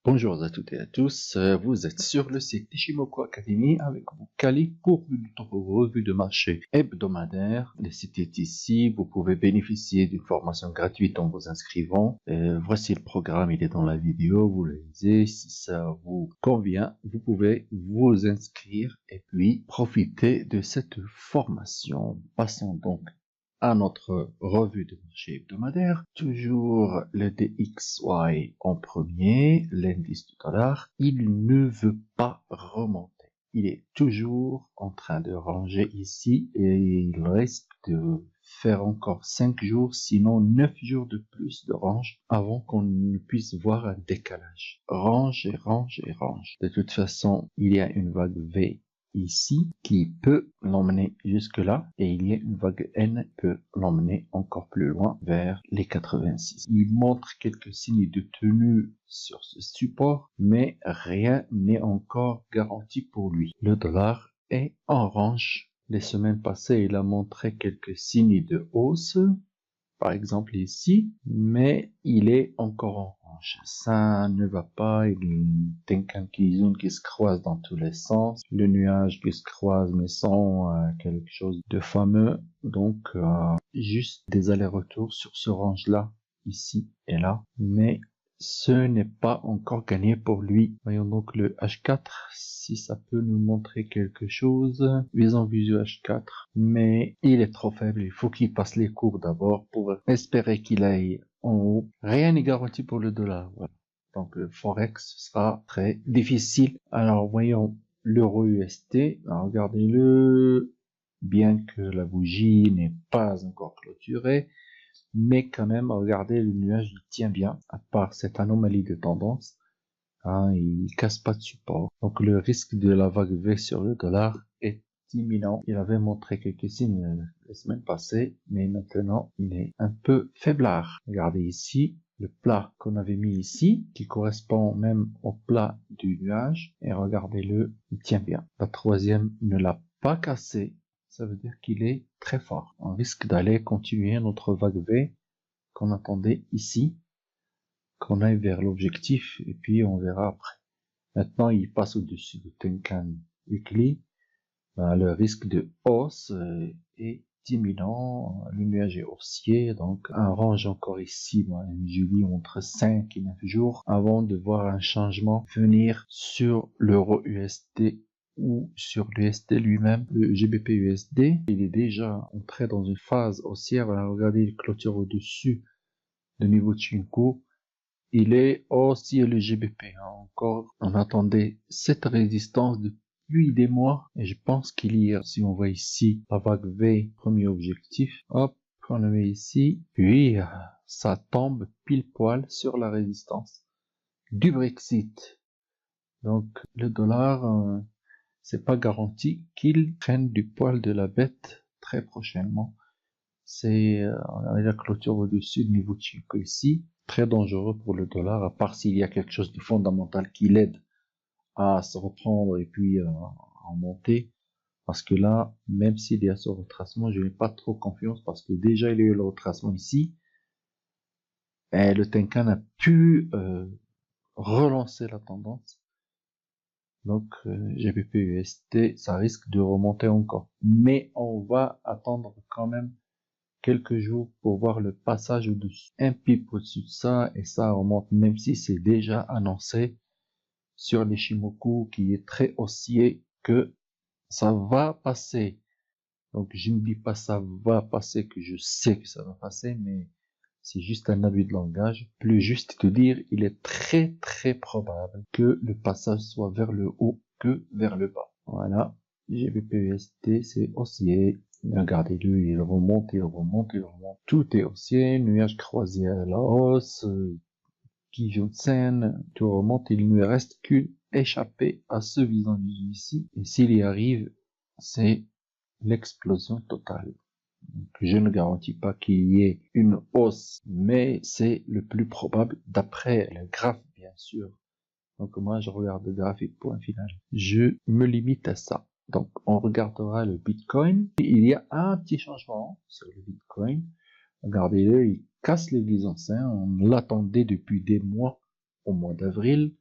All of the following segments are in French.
Bonjour à toutes et à tous, vous êtes sur le site Ishimoku Academy avec vous Kali pour notre revue de marché hebdomadaire. Le site est ici, vous pouvez bénéficier d'une formation gratuite en vous inscrivant. Voici le programme, il est dans la vidéo, vous le lisez. Si ça vous convient, vous pouvez vous inscrire et puis profiter de cette formation. Passons donc à notre revue de marché hebdomadaire. Toujours le DXY en premier, l'indice du dollar. Il ne veut pas remonter. Il est toujours en train de ranger ici et il risque de faire encore 5 jours, sinon 9 jours de plus de range avant qu'on ne puisse voir un décalage. Range et range et range. De toute façon, il y a une vague V ici qui peut l'emmener jusque là et il y a une vague N qui peut l'emmener encore plus loin vers les 86. Il montre quelques signes de tenue sur ce support, mais rien n'est encore garanti pour lui. Le dollar est en range. Les semaines passées, il a montré quelques signes de hausse, par exemple ici, mais il est encore en range. Ça ne va pas, il y a une Tenkan-Kizun qui se croise dans tous les sens, le nuage qui se croise mais sans quelque chose de fameux, donc juste des allers-retours sur ce range-là, ici et là, mais ce n'est pas encore gagné pour lui. Voyons donc le H4, si ça peut nous montrer quelque chose. Visons visu H4, mais il est trop faible. Il faut qu'il passe les cours d'abord pour espérer qu'il aille en haut. Rien n'est garanti pour le dollar. Voilà. Donc le Forex sera très difficile. Alors voyons l'euro USD. Regardez-le. Bien que la bougie n'est pas encore clôturée, mais quand même, regardez, le nuage, il tient bien, à part cette anomalie de tendance, hein, il casse pas de support. Donc le risque de la vague V sur le dollar est imminent. Il avait montré quelques signes la semaine passée, mais maintenant, il est un peu faiblard. Regardez ici, le plat qu'on avait mis ici, qui correspond même au plat du nuage, et regardez-le, il tient bien. La troisième ne l'a pas cassé. Ça veut dire qu'il est très fort. On risque d'aller continuer notre vague V qu'on attendait ici, qu'on aille vers l'objectif, et puis on verra après. Maintenant, il passe au-dessus de Tenkan Weekly. Le risque de hausse est imminent. Le nuage est haussier, donc un range encore ici, une Julie entre 5 et 9 jours avant de voir un changement venir sur l'euro USD ou sur l'USD lui-même. Le GBP USD, il est déjà entré dans une phase haussière. Regardez, il clôture au-dessus du niveau de Chinko. Il est haussier le GBP. Encore, on attendait cette résistance depuis des mois. Et je pense qu'il y a, si on voit ici, la vague V, premier objectif. Hop, on le met ici. Puis, ça tombe pile poil sur la résistance du Brexit. Donc, le dollar, c'est pas garanti qu'il prenne du poil de la bête très prochainement. C'est la clôture au-dessus du niveau de Chico ici. Très dangereux pour le dollar, à part s'il y a quelque chose de fondamental qui l'aide à se reprendre et puis à monter. Parce que là, même s'il y a ce retracement, je n'ai pas trop confiance parce que déjà il y a eu le retracement ici. Et le Tenkan a pu relancer la tendance. Donc GBP USD, ça risque de remonter encore. Mais on va attendre quand même quelques jours pour voir le passage au-dessus. Un pip au-dessus de ça, et ça remonte même si c'est déjà annoncé sur l'Ishimoku qui est très haussier que ça va passer. Donc je ne dis pas ça va passer, que je sais que ça va passer, mais c'est juste un abus de langage. Plus juste de dire, il est très très probable que le passage soit vers le haut que vers le bas. Voilà, GBP/USD c'est haussier. Regardez-le, il remonte, il remonte, il remonte. Tout est haussier, nuage croisé à la hausse, Kijun-sen, tout remonte, il ne reste qu'une échappée à ce visant ici. Et s'il y arrive, c'est l'explosion totale. Donc, je ne garantis pas qu'il y ait une hausse, mais c'est le plus probable d'après le graphe, bien sûr. Donc moi, je regarde le graphique point final. Je me limite à ça. Donc, on regardera le Bitcoin. Il y a un petit changement sur le Bitcoin. Regardez-le, il casse l'église en sein. On l'attendait depuis des mois, au mois d'avril.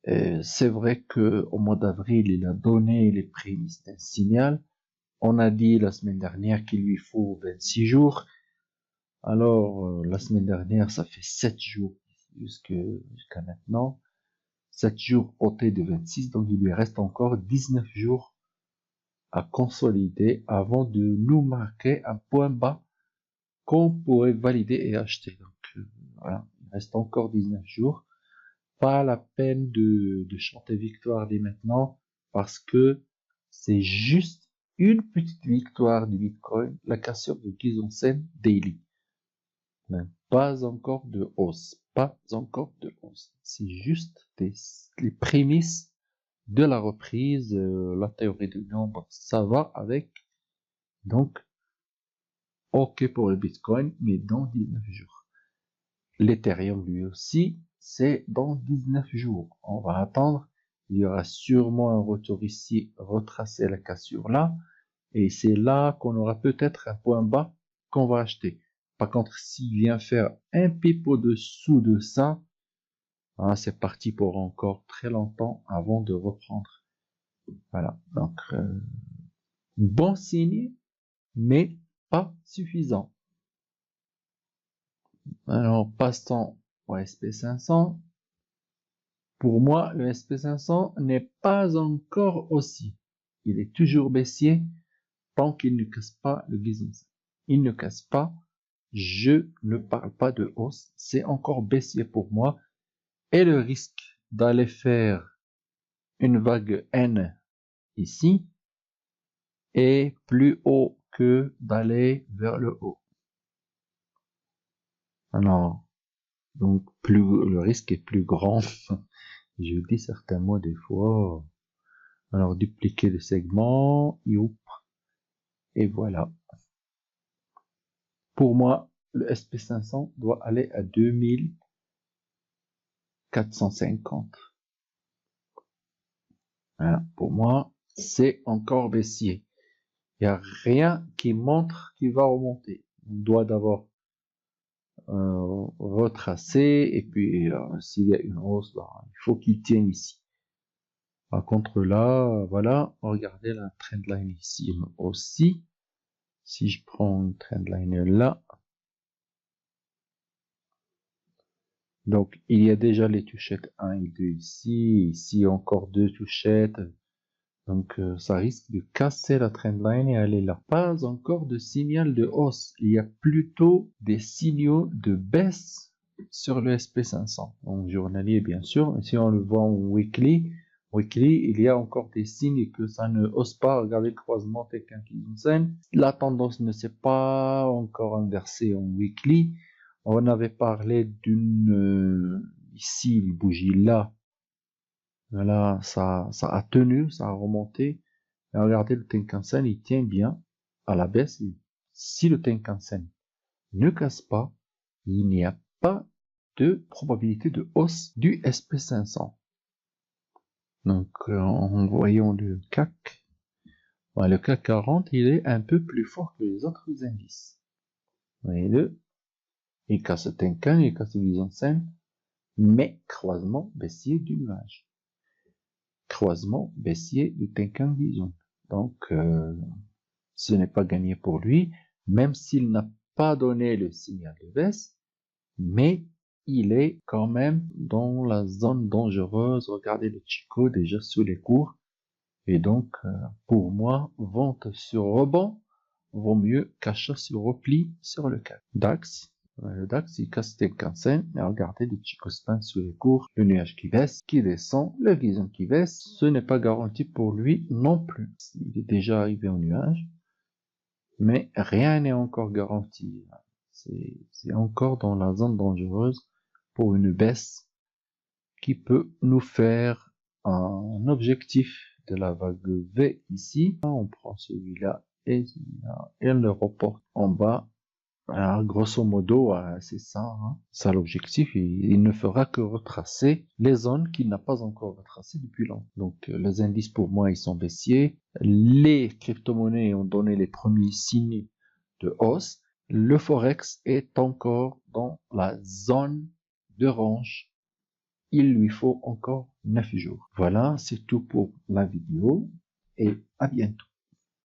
C'est vrai que au mois d'avril, il a donné les prémices d'un signal. On a dit la semaine dernière qu'il lui faut 26 jours. Alors, la semaine dernière, ça fait 7 jours jusqu'à maintenant. 7 jours ôtés de 26, donc il lui reste encore 19 jours à consolider avant de nous marquer un point bas qu'on pourrait valider et acheter. Donc, voilà, il reste encore 19 jours. Pas la peine de chanter victoire dès maintenant parce que c'est juste une petite victoire du Bitcoin, la cassure de Kizosen Daily. Pas encore de hausse, pas encore de hausse. C'est juste les prémices de la reprise, la théorie du nombre, ça va avec. Donc, ok pour le Bitcoin, mais dans 19 jours. L'Ethereum lui aussi, c'est dans 19 jours. On va attendre. Il y aura sûrement un retour ici, retracer la cassure là. Et c'est là qu'on aura peut-être un point bas qu'on va acheter. Par contre, s'il vient faire un pip au-dessous de ça, hein, c'est parti pour encore très longtemps avant de reprendre. Voilà. Donc, bon signe, mais pas suffisant. Alors, passons au SP500. Pour moi, le SP500 n'est pas encore haussier. Il est toujours baissier tant qu'il ne casse pas le Gizonsen. Il ne casse pas. Je ne parle pas de hausse. C'est encore baissier pour moi. Et le risque d'aller faire une vague N ici est plus haut que d'aller vers le haut. Alors, donc le risque est plus grand. Je dis certains mots des fois. Alors, dupliquer le segment, youp, et voilà. Pour moi, le SP500 doit aller à 2450. Voilà, pour moi, c'est encore baissier. Il n'y a rien qui montre qu'il va remonter. On doit d'abord retracer, et puis s'il y a une hausse, il faut qu'il tienne ici. Par contre là, voilà, regardez la trendline ici aussi. Si je prends une trendline là, donc il y a déjà les touchettes 1 et 2 ici, ici encore 2 touchettes, donc ça risque de casser la trendline et aller là. Pas encore de signal de hausse, il y a plutôt des signaux de baisse sur le SP500, donc journalier bien sûr, si on le voit en weekly, il y a encore des signes que ça ne hausse pas. Regardez le croisement Tenkan-Kijunsen. La tendance ne s'est pas encore inversée en weekly. On avait parlé d'une ici, une bougie là. Là, ça a tenu, ça a remonté. Et regardez le Tenkan-Sen, il tient bien à la baisse. Si le Tenkan-Sen ne casse pas, il n'y a pas de probabilité de hausse du SP500. Donc, en voyant le CAC, le CAC 40, il est un peu plus fort que les autres indices. Vous voyez-le, il casse Tenkan, il casse Kijunsen, mais croisement baissier du nuage. Croisement baissier du Tenkan Kijun. Donc, ce n'est pas gagné pour lui, même s'il n'a pas donné le signal de baisse, mais il est quand même dans la zone dangereuse. Regardez le Chico déjà sous les cours. Et donc, pour moi, vente sur rebond vaut mieux qu'achat sur repli sur le CAC. DAX, le DAX, il casse Tenkan-Sen, et regardez le Chico Span sous les cours, le nuage qui baisse, qui descend, le Gizon qui baisse, ce n'est pas garanti pour lui non plus. Il est déjà arrivé au nuage, mais rien n'est encore garanti. C'est encore dans la zone dangereuse pour une baisse qui peut nous faire un objectif de la vague V ici. On prend celui-là et on le reporte en bas. Alors, grosso modo, c'est ça. Hein. Ça l'objectif. Il ne fera que retracer les zones qu'il n'a pas encore retracées depuis longtemps. Donc les indices pour moi ils sont baissiers. Les crypto-monnaies ont donné les premiers signes de hausse. Le Forex est encore dans la zone de range il lui faut encore 9 jours. Voilà, c'est tout pour la vidéo et à bientôt.